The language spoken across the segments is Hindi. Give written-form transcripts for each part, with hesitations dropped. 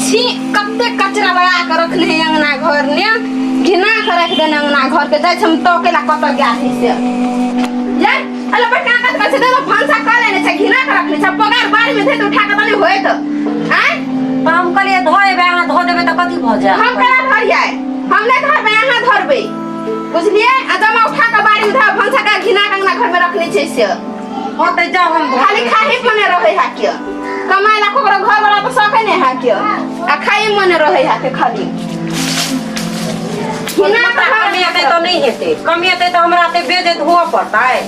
छी कते कचरा लगा के रखले हैं अंगना घर ने घिना के रख देने अंगना घर के जाय हम तो केला कत गया थी से ले अले बेटा का से दे भांसा कर लेने से घिना के रखले सब पगार बारी में थे तो उठा के तनी होय तो हैं हम कहलिए धोए बे हां धो देबे त कथि भ जाय हम केला धर जाय हम नहीं धरबे यहां धरबे बुझलिए आ जमा उठा के बारी में धा भांसा का घिना के अंगना घर में रखले छै से होते जाओ हम खाली खाही पने रहे है के कमाई ला कोकरो घर वाला तो सके नहीं है के आ खाई मने रहे है के खाली घिना कमी आते तो नहीं हेते कमी आते तो हमरा ते बेजे धोआ पड़ता है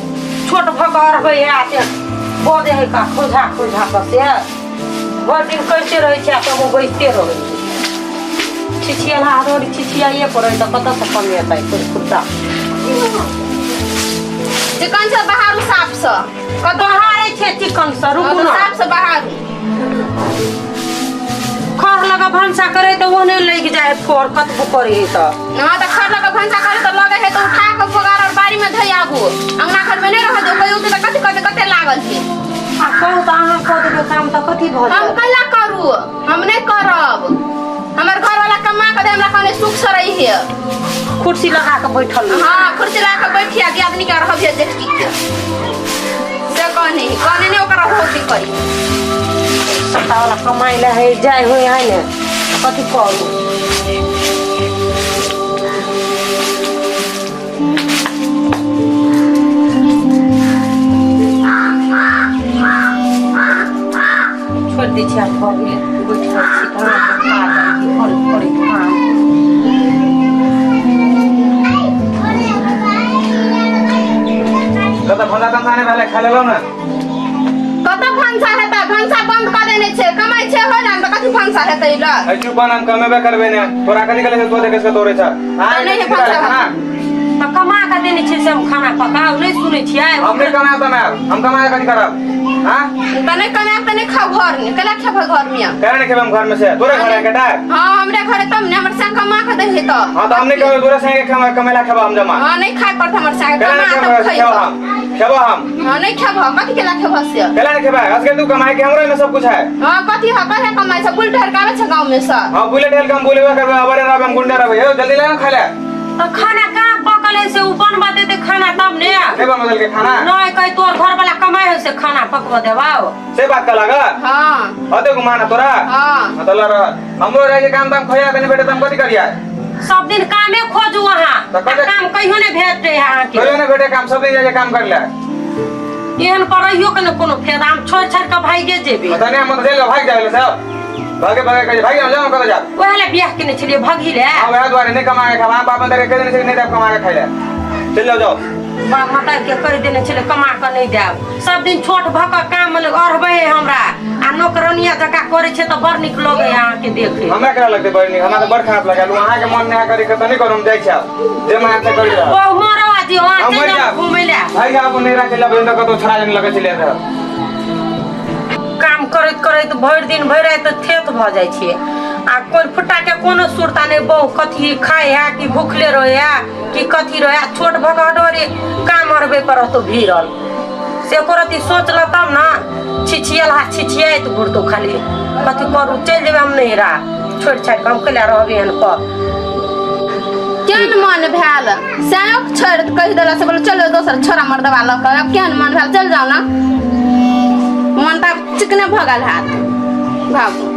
छोट भकर होय है आते बोदे है का खोजा खोजा के से भर दिन करते रहे छै तो वो बैठते रहे छिछिया ला रोड छिछिया ये पड़े तो कत से कमी आता है कुछ कुत्ता चिकन से बाहर साफ से कत हारे छै चिकन से रुकू ना साफ से बाहर खर लगा भंसा करे तो ओने लग जाए फोर कतबो करे तो हां तो खर लगा भंसा करे तो लगे है तो उठा के पगार और बारी में धई आगू अंगना घर में नहीं रह दो कोई तो कथि कथि कते लागल छै आ कहू तो अहाँ कह देबे काम तो कथि भ जाए हम कला करू हम नहीं करब हमर घर वाला कमा के दे हमरा कने सुख से रही है कुर्सी लगा के बैठल हां कुर्सी लगा के बैठिया के आदमी के रह भेज देख के से कने ने ओकरा होती करी सत्ता वाला कमाई ले है जाय होय है ने कथि करू छोड़ दी छै हो गेल बैठल छी कहाँ खा फल पड़ी काम कत भला तमाने वाले खा लेलो ना कत भंसा हेता भंसा बंद कर देने छे कमाई छे हो ना त कथि भंसा हेतै ल ए चुप नाम कमेबे करबे ने तोरा कथि कले से तो देखे से तोरे छ हां नहीं है भंसा तो कमा के देने छै से हम खाना पकाऊ नहीं सुनै छियै हम नहीं कमाए तो हम कमाए कथि करब हां तने कने तने खाओ घर में कला खाब घर में करे ने खेबम घर में से तोरे घर है केटा हां हमरे घरे तब ने हमर संग कमा के दे तो हां तो हमने कहे तोरे संगे कमेला खेबा हम जमा हां नहीं खाए पड़त हमर संग कमा के खेबा हम हां नहीं खाब कथि केला खाब से केला ने खेबा आज के तू कमाए के हमरे में सब कुछ है हां कथि ह कहे कमाई से बुल ढरकावे छ गांव में से हां बुलेट हेल कम बोलेबे करबे अबरे रहब हम गुंडा रहबे हे जल्दी ले खा ले तो खाना का पकले से ऊपर बाते दे खाना तब ने खेबा मदल के खाना नहीं कहीं तोर घर वाला कमाए से खाना पकवा देवाओ से बात का लगा हां अते गुमाना तोरा हां मतलब हमरो रह के काम दाम खोया तने बेटे तुम कथि करिया सब दिन कामे खोजू वहां तो कते काम कहियो ने भेटते यहां के तोरे ने बेटे काम सब दिन जाके काम कर ले एहन परहियो के ने कोनो फायदा हम छोड़ छाड़ के भागे जेबे पता नहीं हम जेल भाग जाए सब भागे भागे कहे भाई हम जाओ कर जा ओहले बियाह के ने छलिए भगी रे हां वह द्वारे नहीं कमाए खा बाप अंदर के दिन से नहीं दे कमाए खाइ ले चल जाओ बाप माता के कह देने छले कमा के नहीं देब सब दिन छोट भक काम में अरबे हमरा आ नौकरनिया जका करे छे तो बड़ निक लगे यहां के देखे हमरा केना लगते बड़ निक हमरा तो बड़ खराब लागल वहां के मन नहीं करे के त नहीं करम जाय छ जे मैं से करी रहा ओ मरो आदि वहां से घूमे ले भाई आप नहीं रखे ला बिंद कतो छड़ा जन लगे चले रह काम करत करत भर दिन भर रात थेत भ जाय छे आ कोन फुटा के कोनो सुरता नहीं बहु कथि खाए है कि भूखले रहे है कि कथि रहे छोट भगडोरे काम अरबे पर तो भीरल से कोरती सोचला तब ना छिछियल हा छिछियत गुरतो खाली कथि करू चल जेबे हम नहीं रा छोड़ छाड़ हम कला रहबे हन पर केन मन भेल सायक छोड़ कहि देला से बोल चलो दोसर छोरा मर्दवा ल के अब केन मन भेल चल जाओ ना मन त चिकने भगल हाथ बाबू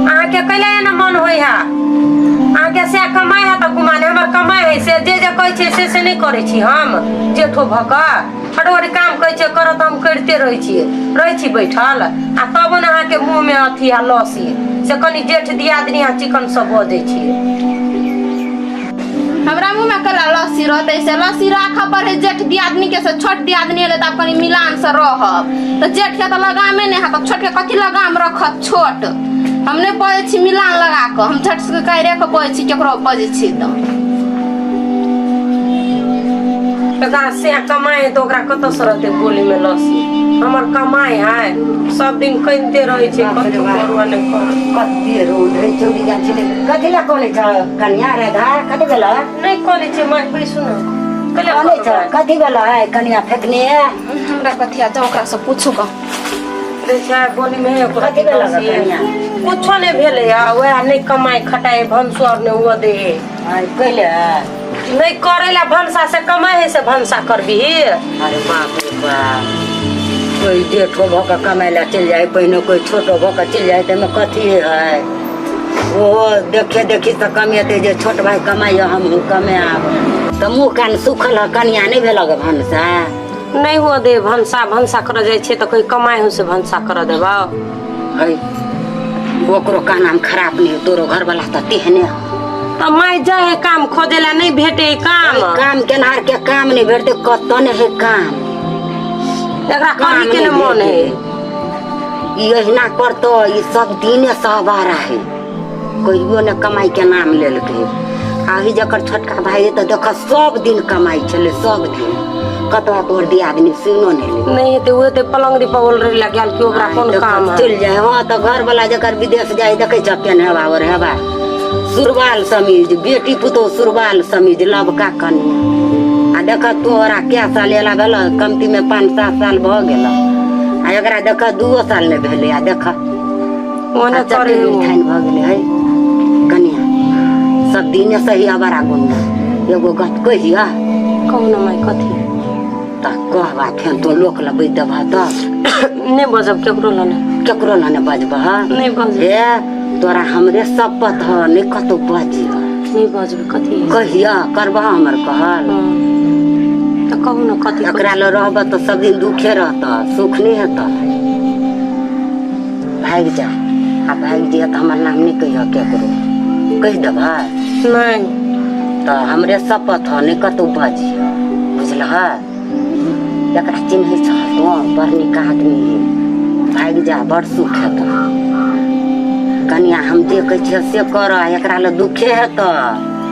आहाँ के कले न मन होय है आहाँ के से कमाई है त गुमाने हमर कमाई है से जे जे कहै छै से नहीं करै छी हम जेठो भका हडोरी काम कहै छै करत हम करते रहै छी बैठल आ तब न आहाँ के मुंह में अथी आ लसी से कनी जेठ दियादनी आ चिकन सब बजै छी हमरा मुंह में कला लस्सी रहते से लस्सी राख पर है जेठ दियादनी के से छोट दियादनी ले त कनी मिलान से रहब त जेठ के त लगामे नहीं है त छोट के कथि लगाम रखत छोट हमने पड़े छी मिलान लगा के हम झट से कह रे के पड़े छी केकरो बजे छी त से कमाए तो ओकरा कत से रहते बोली में लसी हमर कमाई है सब दिन कइते रहे छै कथि करवा ने कथि रोड रे चौड़ी गाछी ले कथि ला कोले छ कन्या रे धार कथि बेला नहीं कोले छै मैं कोई सुनो कोले छ कथि बेला है कन्या फेकने है हमरा कथि आ जाओ ओकरा से पूछू क रे छै बोली में कथि बेला कन्या कुछो नहीं भेले वह नहीं कमाई खटाई भंसुर ने वो दे कैले नहीं करेला भंसा से कमाई है से भंसा करबी। अरे बाप रे बाप कोई जेठो भऽ कऽ कमाइ लए चलि जाए पहिने कोई छोटो भऽ कऽ चलि जाए ताहिमे कथी है ओहो देखे देखी तऽ कमेतै जे छोट भाई कमाइए हमहूँ कमाएब तऽ मुँह कान सुखल है कनिया नहीं भेलक भनसा नहीं हो दे भंसा भंसा कर जाए छे तो कोई कमाई हो से भंसा कर देबा है ओकरो का नाम खराब नहीं तोरो घर वाला तो तेहने तो माई जाए काम खोजेला नहीं भेटे काम काम केनार के काम नहीं भेटते कत नहीं है काम एकरा करी के न मन है यहिना करतो ये सब दिने सहबारा है कहियो ने कमाई के नाम लेलकै आही जकर छोटका भाई तो देख सब दिन कमाई चले सब दिन कतवा तोर दियादनी सुनो नहीं तो वो तो पलंग पर बोल रही लग गया कि ओकरा कौन काम है चल जाए हां तो घर वाला जकर विदेश जाए देखे छ पेन हेबावर हेबा सुरवाल समीज बेटी पुतो सुरवाल समीज लबका कन्या आ देख तोरा क्या साल एला भेल कमती में 5-7 साल भ गेल आ एकरा देख 2 साल ने भेले आ देख ओने करे ठाइन भ गेले है कन्या सब दिन सही आवारा गुंडा एगो गत कहिया कौन माई कथी ता कहबा फेन तो लोक लबै देबा त नहीं बजब केकरो लने बजबा नहीं बजब हे तोरा हमरे शपथ ह नहीं कतो बजी नहीं बजब कथी कहिया करबा हमर कहल तो कहू न कथी एकरा ल रहब त सब दिन दुखे रहता सुख नहीं हेता भाग जा आ भाग जे त हमर नाम नहीं कहिया केकरो कह देबा नहीं त हमरे शपथ ह नहीं कतो बजी बुझलहा एकरा चिन्ह छ तो बड़ निक आदमी भाग जा बड़ सुख हेता कनिया हम जे कहै छियै से कर एकरा ल दुखे हेता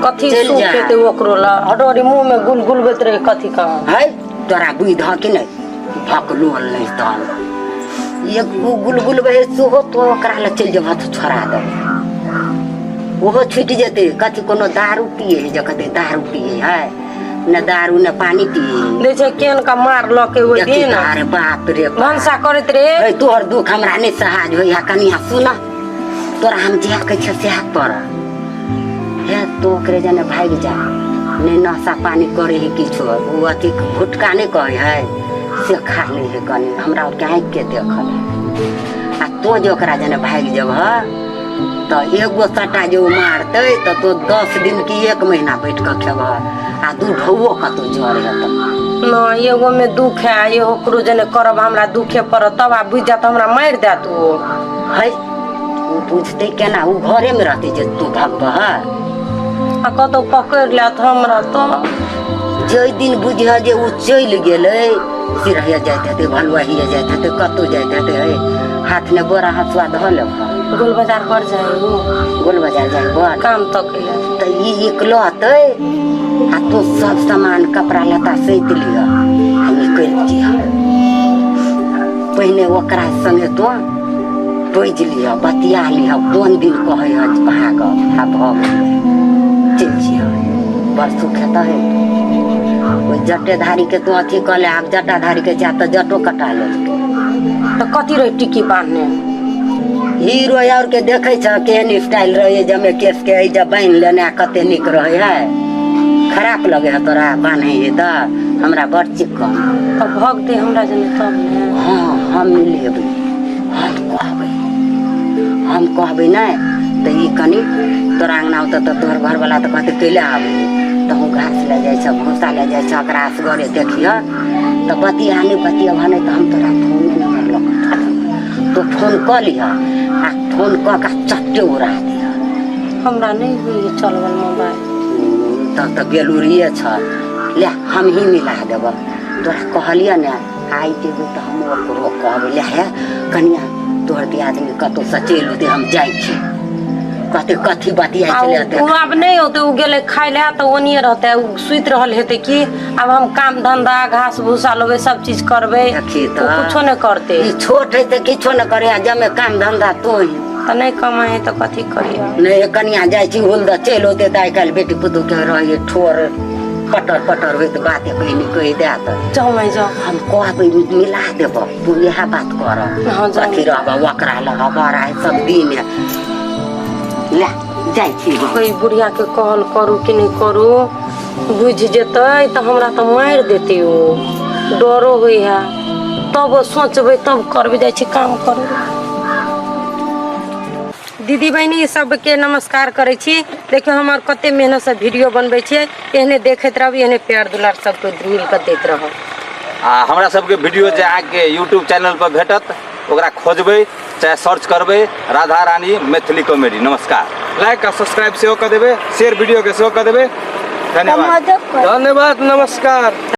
कथी चल सुख जा। हेते ओकरो ला हडोरी मुंह में गुलगुलबैत रहे कथी का है तोरा बुझ ध कि नहीं भकलोल नहीं तन एक गुलगुल बहे सेहो तो ओकरा ल चल जेबह तो छोड़ा दे ओहो छूट जेते कथी कोनो दारू पिए जे कहते दारू पिए है न दारू न पानी पिए दे छै केन का मार ल के ओइ दिन अरे बाप रे भंसा करैत रहे है तोहर दुख हमरा नहीं सहाज होइया कनिया सुन तोरा हम जे कहै छ से पर हे तो ओकरे जने भाग जा नहीं नशा पानी करे है किछो वो अथी गुटका नहीं कहे है से खा ले है कनी हमरा कहीं के देखल आ तो जो ओकरा जने भाग जब तो एगो सटा जो मारते तो 10 दिन की 1 महीना बैठ के खेब आ दू ढौओ कतो जर है न एगो में दुख है ये ओकरो जने करब हमरा दुखे पर तब आ बुझ जा त हमरा मार दे तू है वो बुझते केना वो घरे में रहते जे तू भगबा आ कतो पकड़ ले त हमरा तो जे दिन बुझिया जे वो चल गेले सिरहिया जाते थे भलुआहिया जाते थे कतो जाते थे हाथ में बोरा हसुआ धल गोल बाजार कर जाए वो गोल बाजार जाए बोर काम तो कैला तो ये इकलौते आ तो सब सामान कपड़ा लता सैत लिया हम निकल दिया पहले ओकरा संगे तो बज लिया बतिया लिया कोन दिन कहे भाग आ भग चल जिया बड़ सुख है वो जटेधारी के तो अथी कहले आब जटाधारी के जा तो जटो कटा ले तो कथी रहे टिकी बांधने हीरो और के देखे छ केहन स्टाइल रहे जमे केस के आई जब बांध लेने कते निक रहे है खराब लगे है तोरा बांधे है त हमरा बड़ चिकन तो भग दे हमरा जने तब ने हाँ हम लेबै हम कहबै नहीं तो ये कनी तोरा अंगना होता तो तोहर घर वाला तो कहते कैले आबै तो हम घास ले जाए छ भूसा ले जाए छ ओकरा असगरे देखिए तो बतिया नहीं भने तो हम तोरा फोन नंबर लग तो फोन कर लिया आ फोन क के चट्टे उड़ा दिया हमरा नहीं हुई चलवल मोबाइल तब तो बेलूरिए छ ले हम ही मिला देब तोरा कहलिए ने आई जेबै तो हम ओकरो कहबै ले हे कनिया तोहर दियादनी कतौ सचेल होते हम जाय छी कहते कथी बतिया चले आते अब नहीं होते उ गेले खाइ ले तो ओनिए रहते उ सुइत रहल हेते कि अब हम काम धंधा घास भूसा लेबे सब चीज करबे तो कुछो नहीं करते ई छोट है तो किछो न करे जमे काम धंधा तो ही तो नहीं कमाए तो कथी करिया नहीं कनिया जाय छी होल द चल होते त आइ काल बेटी पुतु के रहे ठोर कटर पटर हुई तो बात कहनी कही दे तो जाओ मैं जाओ हम कहबै मिला देब तू यह बात कर हाँ, जाऊ। कथी रहब ओकरा लग बड़ा है सब दिन ले जाइ छी हम। कोई बुढ़िया के कहल करू कि नहीं करू बुझ जेतै तो हमरा तो मार देते हो डरो हुई है तब सोचबै तब करबै जाइ छी काम करू दीदी बहनी सबके नमस्कार करै छी देखियो हमर कते मेहनत से वीडियो बनबै छियै एहने देखैत रहब एहने प्यार दुलार सबके मिल के दैत रहब आ हमरा सबके वीडियो जे आके यूट्यूब चैनल पर भेटत ओकरा खोजबै चाहे सर्च करबै राधा रानी मैथिली कॉमेडी। नमस्कार। लाइक आ सब्सक्राइब सेहो कऽ देबै शेयर वीडियो के सेहो कऽ देबै। धन्यवाद। मदद कर धन्यवाद नमस्कार।